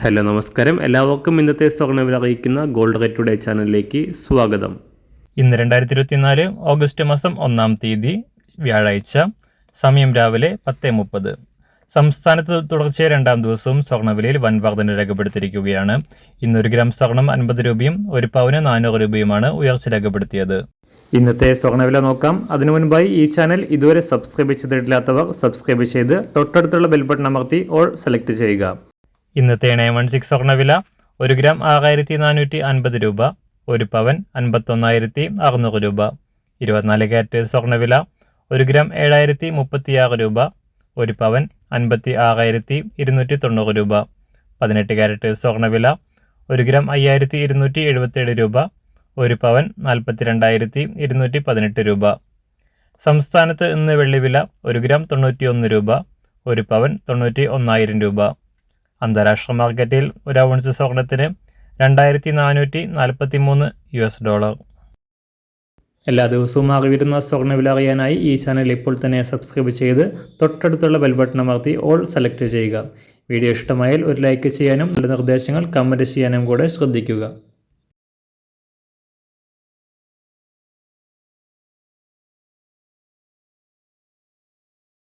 Hello നമസ്കാരം, എല്ലാവർക്കും ഇന്നത്തെ സ്വർണ്ണവില അറിയിക്കുന്ന ഗോൾഡ് റേറ്റ് ടുഡേ ചാനലിലേക്ക് സ്വാഗതം. ഇന്ന് 2024 ഓഗസ്റ്റ് മാസം 1-ാം തീയതി വ്യാഴാഴ്ച, സമയം രാവിലെ 10:30. സംസ്ഥാനത്ത് തുടർച്ചയായ 2-ാം ദിവസവും സ്വർണ്ണവിലയിൽ വൻ വർധന രേഖപ്പെടുത്തിയിരിക്കുകയാണ്. ഇന്ന് 1 ഗ്രാം സ്വർണം 50 രൂപയും 1 പവന് 400 രൂപയുമാണ് ഉയർച്ച രേഖപ്പെടുത്തിയത്. ഇന്നത്തെ സ്വർണ്ണവില നോക്കാം. അതിനു മുൻപായി ഈ ചാനൽ ഇതുവരെ സബ്സ്ക്രൈബ് ചെയ്തിട്ടില്ലാത്തവർ സബ്സ്ക്രൈബ് ചെയ്ത് തൊട്ടടുത്തുള്ള ബെൽ ബട്ടൺ അമർത്തി ഓൾ സെലക്ട് ചെയ്യുക. ഇന്നത്തെ 916 സ്വർണ്ണവില 1 ഗ്രാം 6450 രൂപ, 1 പവൻ 51,600 രൂപ. 24 ക്യാരറ്റ് സ്വർണ്ണവില 1 ഗ്രാം 7036 രൂപ, 1 പവൻ 56,290 രൂപ. 18 ക്യാരറ്റ് സ്വർണ്ണവില 1 ഗ്രാം 5277 രൂപ, 1 പവൻ 42,218 രൂപ. സംസ്ഥാനത്ത് ഇന്ന് വെള്ളിവില 1 ഗ്രാം 91 രൂപ, 1 പവൻ 91,000 രൂപ. അന്താരാഷ്ട്ര മാർക്കറ്റിൽ 1 ഔൺസ് സ്വർണത്തിന് $2,443. എല്ലാ ദിവസവും അറിവിരുന്ന സ്വർണ്ണവില അറിയാനായി ഈ ചാനൽ ഇപ്പോൾ തന്നെ സബ്സ്ക്രൈബ് ചെയ്ത് തൊട്ടടുത്തുള്ള ബെൽ ബട്ടൺ അമർത്തി ഓൾ സെലക്ട് ചെയ്യുക. വീഡിയോ ഇഷ്ടമായാൽ ഒരു ലൈക്ക് ചെയ്യാനും നല്ല നിർദ്ദേശങ്ങൾ കമൻറ്റ് ചെയ്യാനും കൂടെ ശ്രദ്ധിക്കുക.